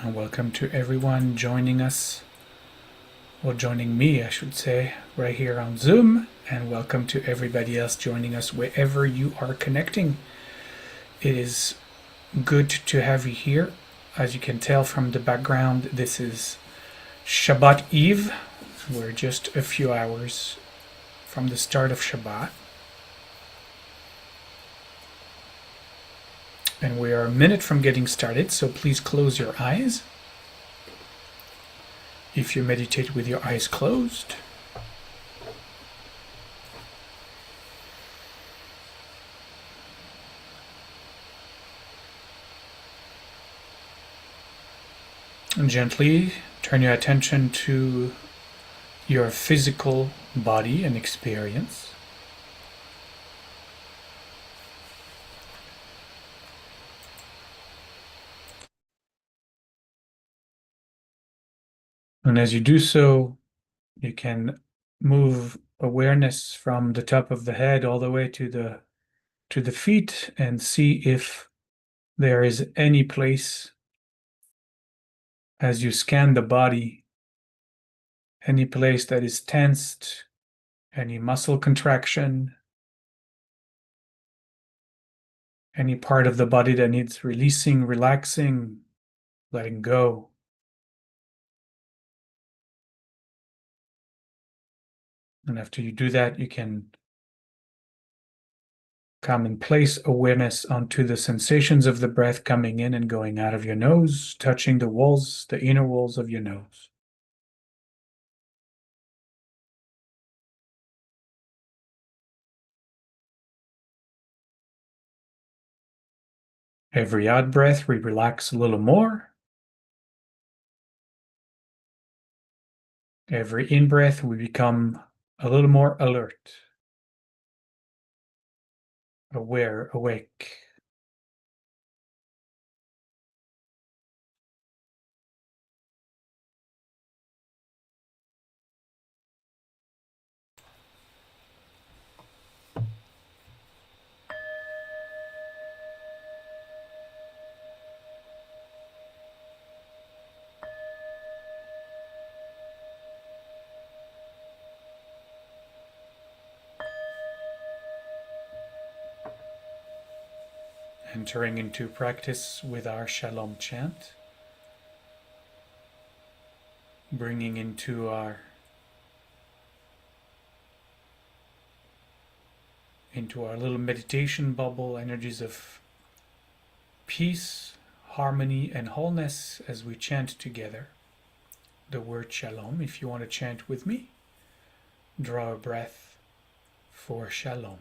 and welcome to everyone joining us, or joining me, I should say, right here on Zoom, and welcome to everybody else joining us wherever you are connecting. It is good to have you here. As you can tell from the background, this is Shabbat Eve. We're just a few hours from the start of Shabbat. And we are a minute from getting started, so please close your eyes. If you meditate with your eyes closed, and gently turn your attention to your physical body and experience. And as you do so, you can move awareness from the top of the head all the way to the feet and see if there is any place, as you scan the body, any place that is tensed, any muscle contraction, any part of the body that needs releasing, relaxing, letting go. And after you do that, you can come and place awareness onto the sensations of the breath coming in and going out of your nose, touching the walls, the inner walls of your nose. Every out breath, we relax a little more. Every in breath, we become a little more alert, aware, awake. Entering into practice with our Shalom chant, bringing into our little meditation bubble energies of peace, harmony, and wholeness as we chant together the word Shalom. If you want to chant with me, draw a breath for Shalom.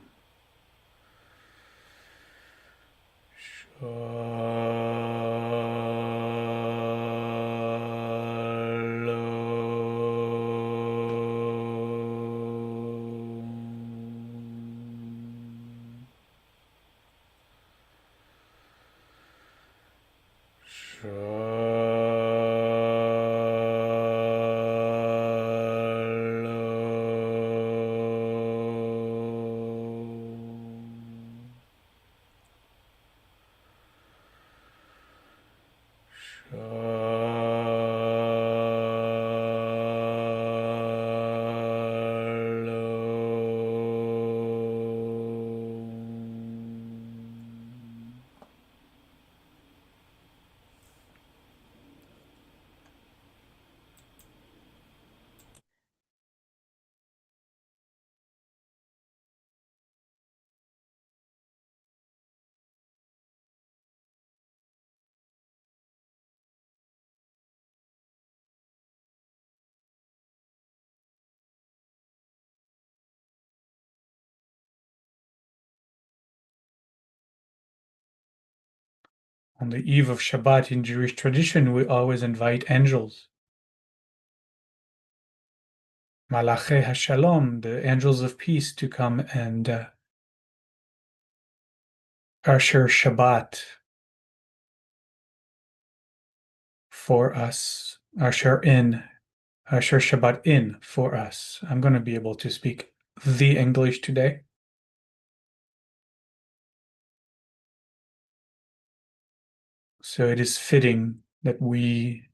On the eve of Shabbat in Jewish tradition, we always invite angels. Malachei HaShalom, the angels of peace, to come and usher Shabbat for us, usher Shabbat in for us. I'm going to be able to speak the English today. So it is fitting that we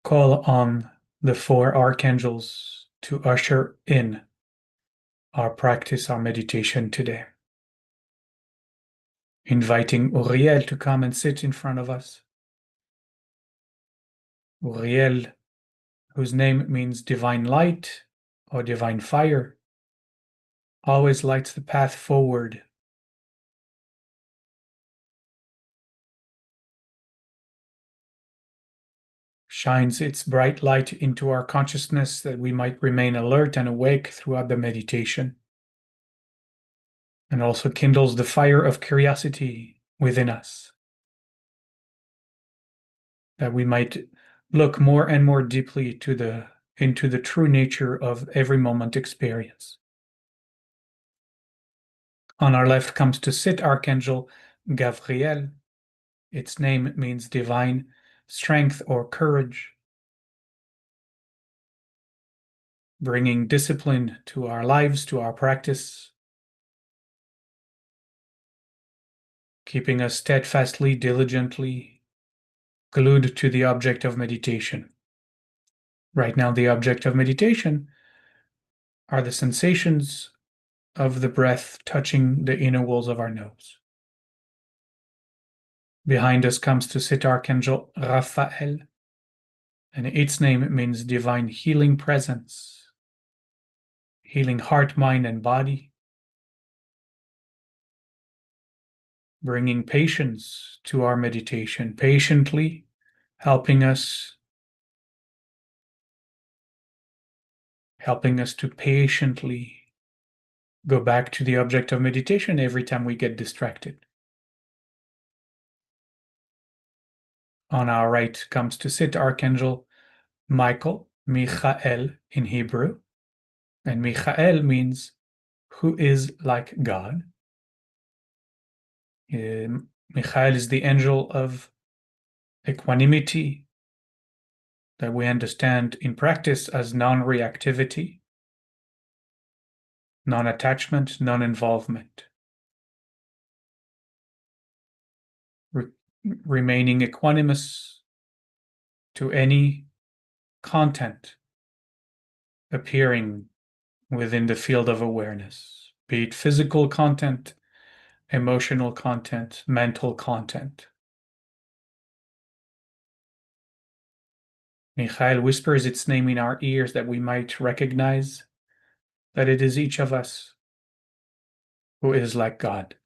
call on the four archangels to usher in our practice, our meditation today. Inviting Uriel to come and sit in front of us. Uriel, whose name means divine light or divine fire, always lights the path forward. Shines its bright light into our consciousness that we might remain alert and awake throughout the meditation, and also kindles the fire of curiosity within us, that we might look more and more deeply into the true nature of every moment experience. On our left comes to sit Archangel Gabriel. Its name means divine strength or courage, bringing discipline to our lives, to our practice, keeping us steadfastly, diligently glued to the object of meditation. Right now, the object of meditation are the sensations of the breath touching the inner walls of our nose. Behind us comes to sit Archangel Raphael, and its name means divine healing presence, healing heart, mind, and body, bringing patience to our meditation, patiently helping us to patiently go back to the object of meditation every time we get distracted. On our right comes to sit Archangel Michael, Michael in Hebrew, and Michael means who is like God. Michael is the angel of equanimity that we understand in practice as non-reactivity, non-attachment, non-involvement. Remaining equanimous to any content appearing within the field of awareness, be it physical content, emotional content, mental content. Michael whispers its name in our ears that we might recognize that it is each of us who is like God.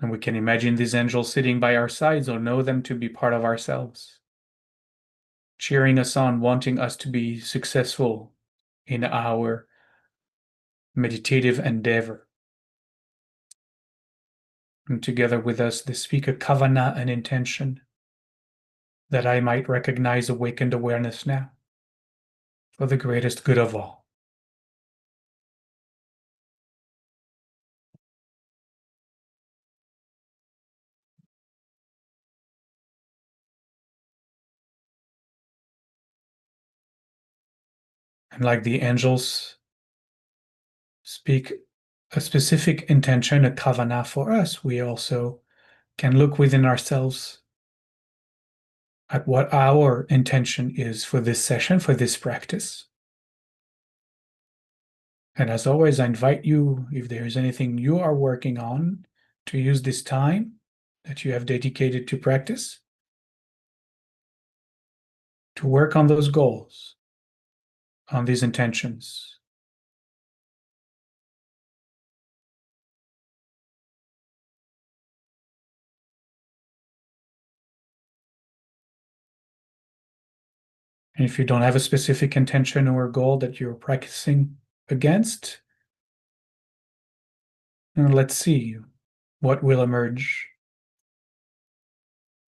And we can imagine these angels sitting by our sides or know them to be part of ourselves, cheering us on, wanting us to be successful in our meditative endeavor. And together with us, they speak a kavanah, an intention, that I might recognize awakened awareness now for the greatest good of all. And like the angels speak a specific intention, a kavanah for us, we also can look within ourselves at what our intention is for this session, for this practice. And as always, I invite you, if there is anything you are working on, to use this time that you have dedicated to practice to work on those goals, on these intentions. And if you don't have a specific intention or goal that you're practicing against, let's see what will emerge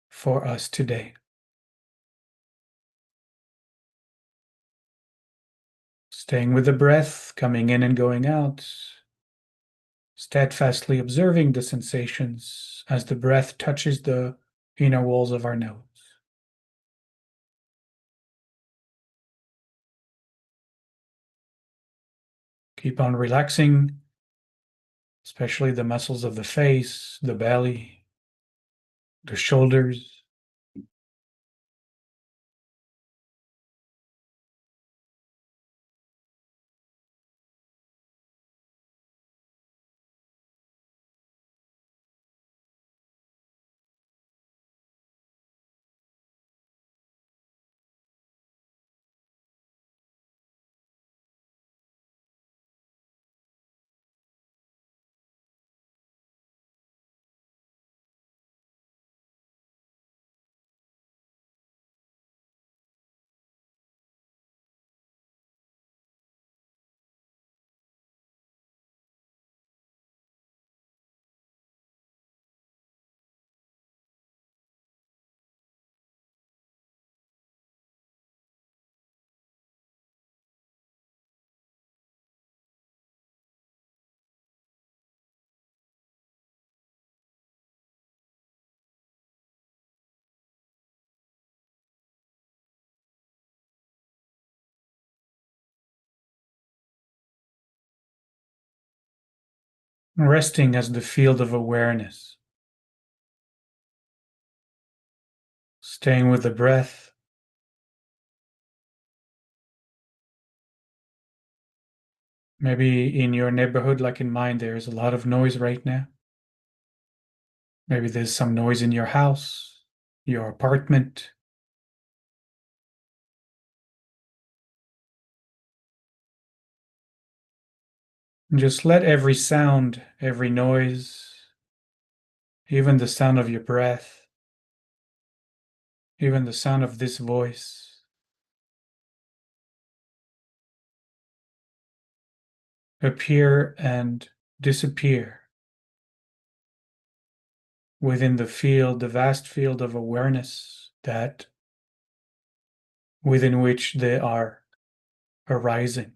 for us today. Staying with the breath, coming in and going out, steadfastly observing the sensations as the breath touches the inner walls of our nose. Keep on relaxing, especially the muscles of the face, the belly, the shoulders, resting as the field of awareness, staying with the breath. Maybe in your neighborhood, like in mine, there's a lot of noise right now. Maybe there's some noise in your house, your apartment. And just let every sound, every noise, even the sound of your breath, even the sound of this voice, appear and disappear within the field, the vast field of awareness that within which they are arising.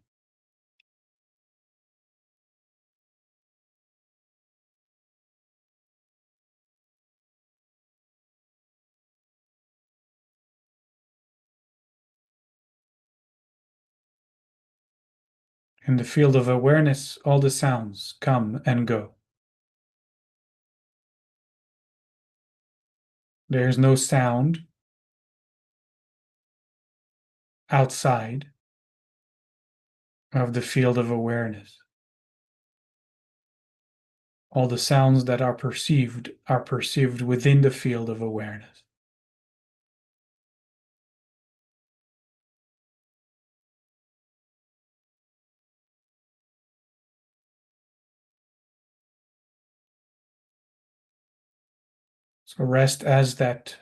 In the field of awareness, all the sounds come and go. There is no sound outside of the field of awareness. All the sounds that are perceived within the field of awareness. So rest as that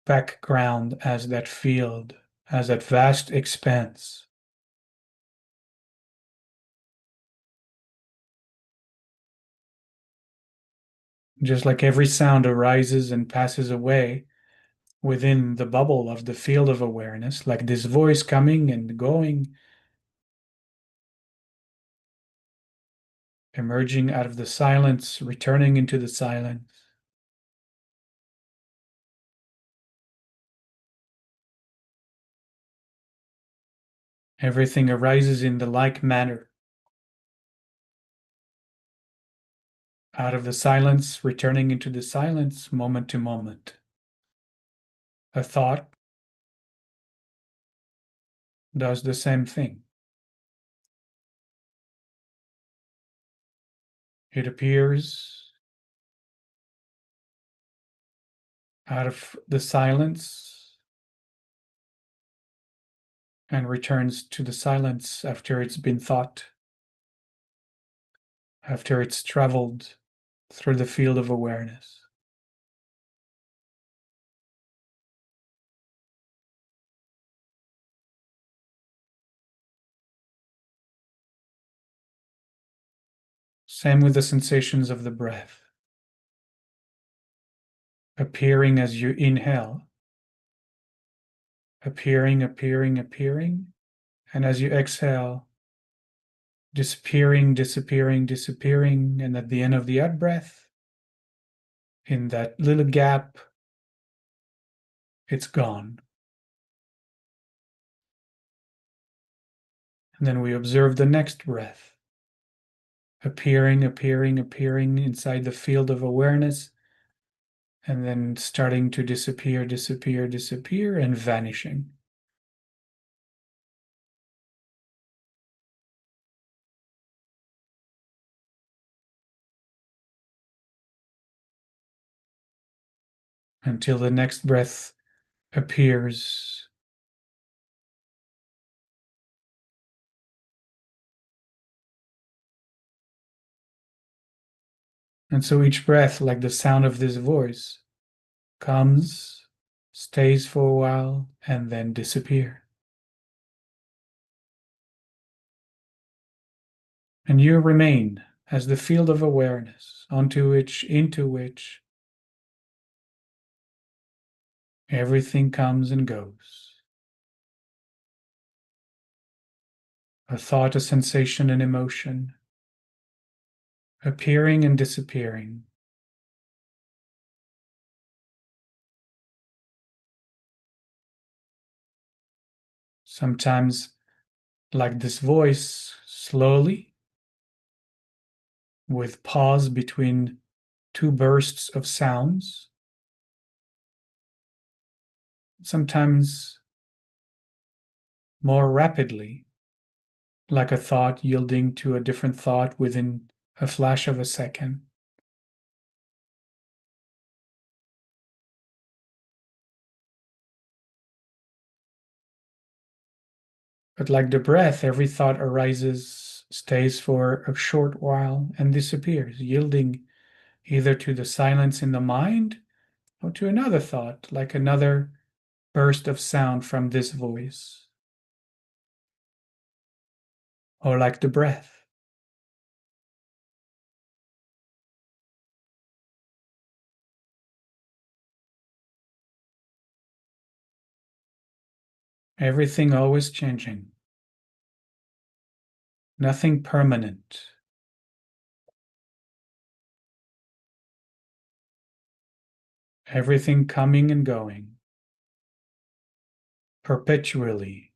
background, as that field, as that vast expanse. Just like every sound arises and passes away within the bubble of the field of awareness, like this voice coming and going, emerging out of the silence, returning into the silence. Everything arises in the like manner. Out of the silence, returning into the silence, moment to moment. A thought does the same thing. It appears out of the silence and returns to the silence after it's been thought, after it's traveled through the field of awareness. Same with the sensations of the breath. Appearing as you inhale, appearing, appearing, appearing, and as you exhale, disappearing, disappearing, disappearing, and at the end of the out breath, in that little gap, it's gone. And then we observe the next breath, appearing, appearing, appearing inside the field of awareness, and then starting to disappear, disappear, disappear, and vanishing. Until the next breath appears. And so each breath, like the sound of this voice, comes, stays for a while, and then disappear. And you remain as the field of awareness into which everything comes and goes. A thought, a sensation, an emotion, appearing and disappearing. Sometimes, like this voice, slowly, with pause between two bursts of sounds. Sometimes more rapidly, like a thought yielding to a different thought within a flash of a second. But like the breath, every thought arises, stays for a short while, and disappears, yielding either to the silence in the mind or to another thought, like another burst of sound from this voice, or like the breath. Everything always changing, nothing permanent. Everything coming and going, perpetually.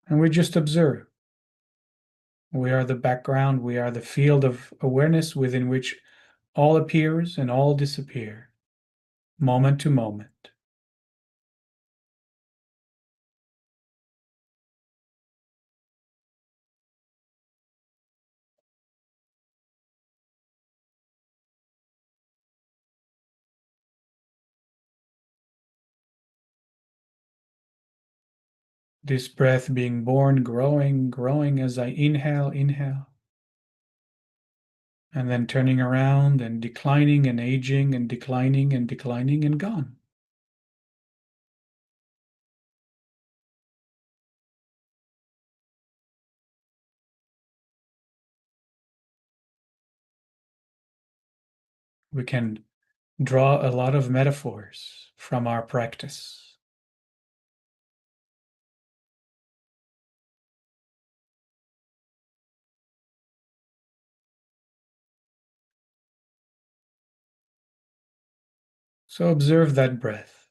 And we just observe. We are the background, we are the field of awareness within which all appears and all disappear, moment to moment. This breath being born, growing, growing as I inhale, inhale, and then turning around and declining and aging and declining and declining and gone. We can draw a lot of metaphors from our practice. So observe that breath.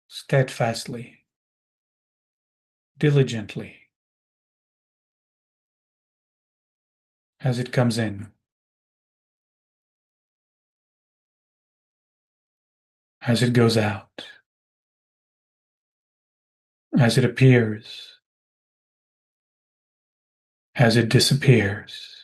Steadfastly, diligently, as it comes in, as it goes out, as it appears, as it disappears.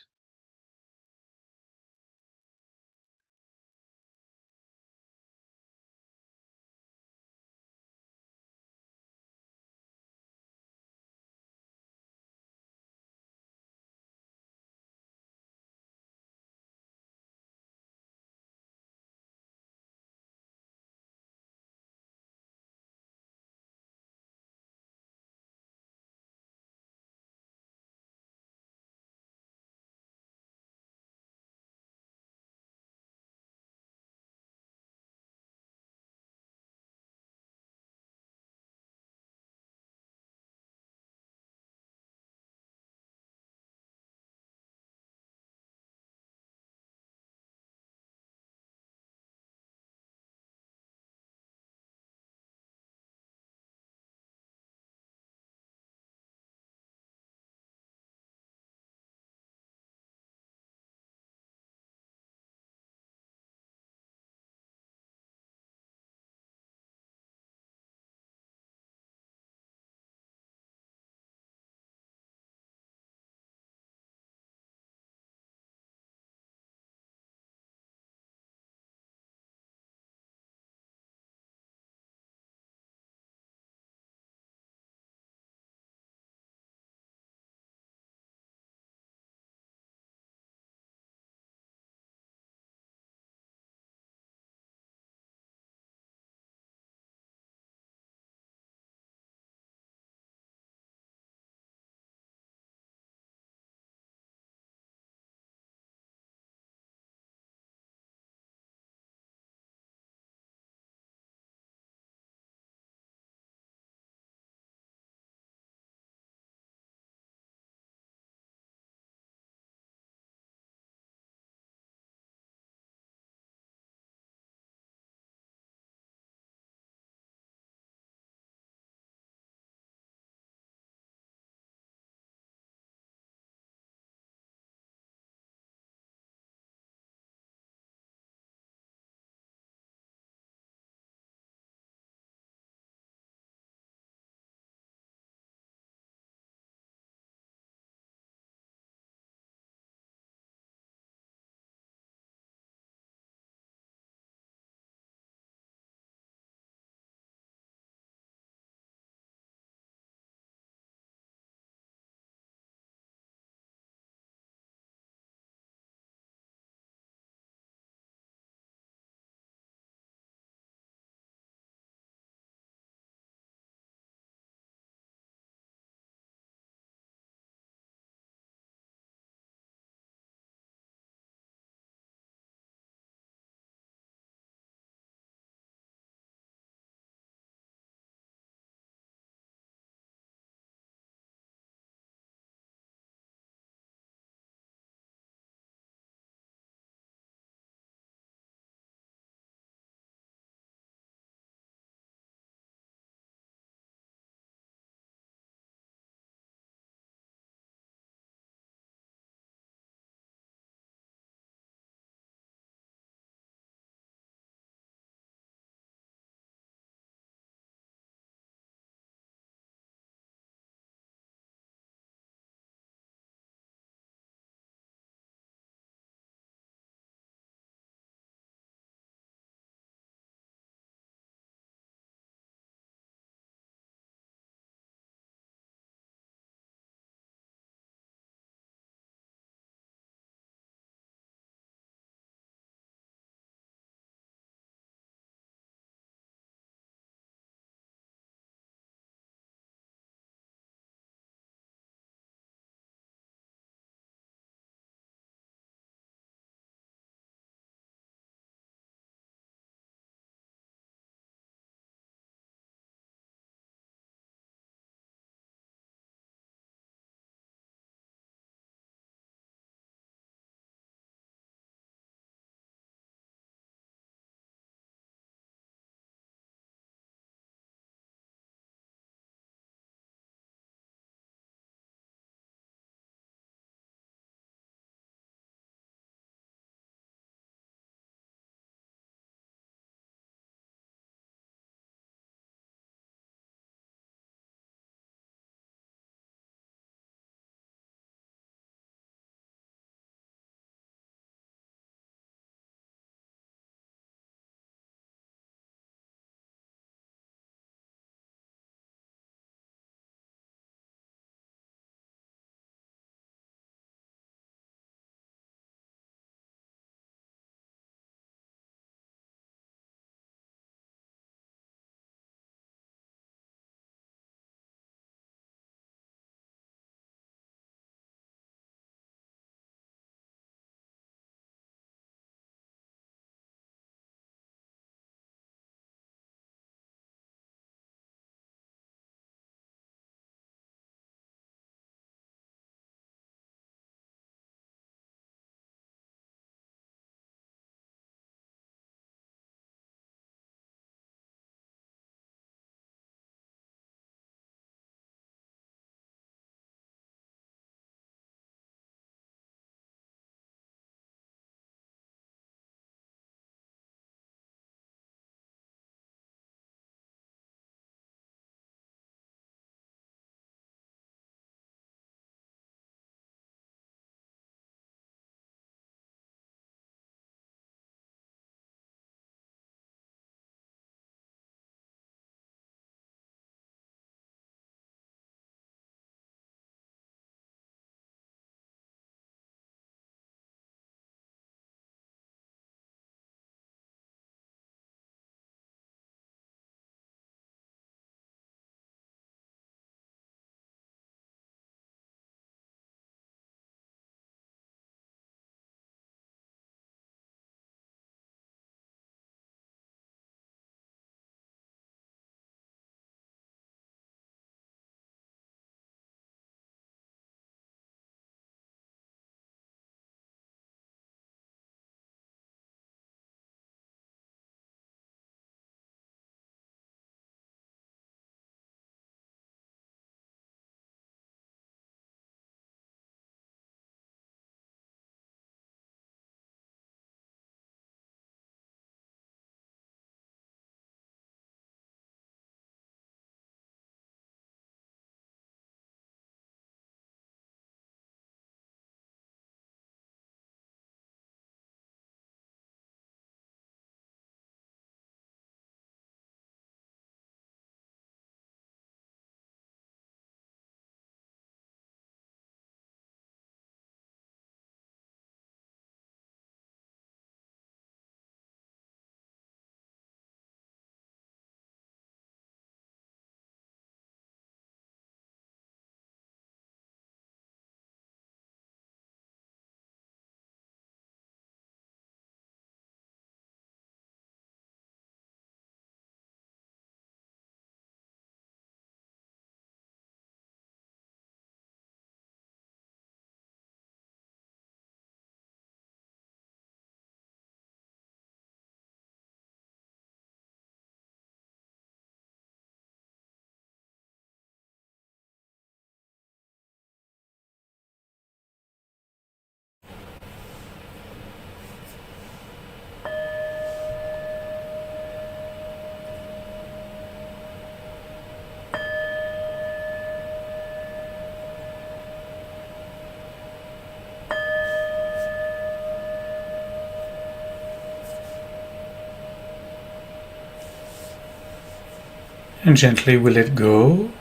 And gently we let go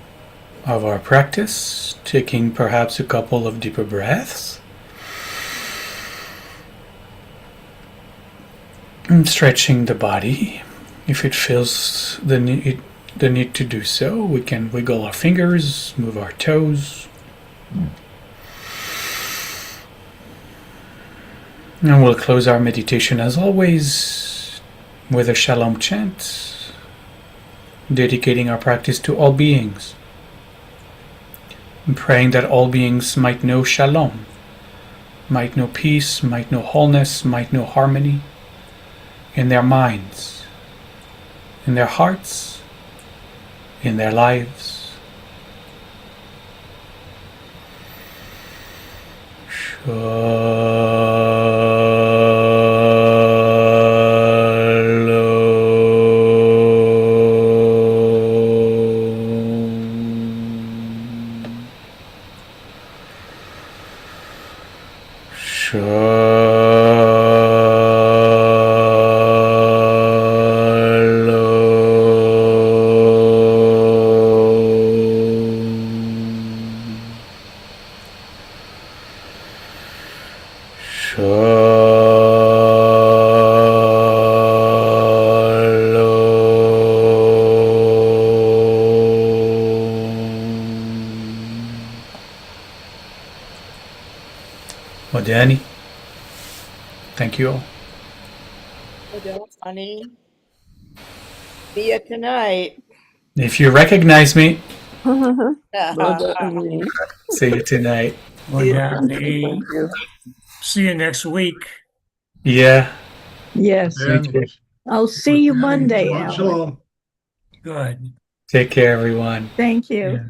of our practice, taking perhaps a couple of deeper breaths. And stretching the body. If it feels the need to do so, we can wiggle our fingers, move our toes. And we'll close our meditation as always with a Shalom chant, dedicating our practice to all beings, and praying that all beings might know Shalom, might know peace, might know wholeness, might know harmony in their minds, in their hearts, in their lives. Well, Danny, thank you all. Honey, see you tonight. If you recognize me, Bye-bye. see you tonight. Well, Danny, Thank you. see you next week. Yeah. Yes, Me too. I'll see you Monday, Alan. Good. Take care, everyone. Thank you. Yeah.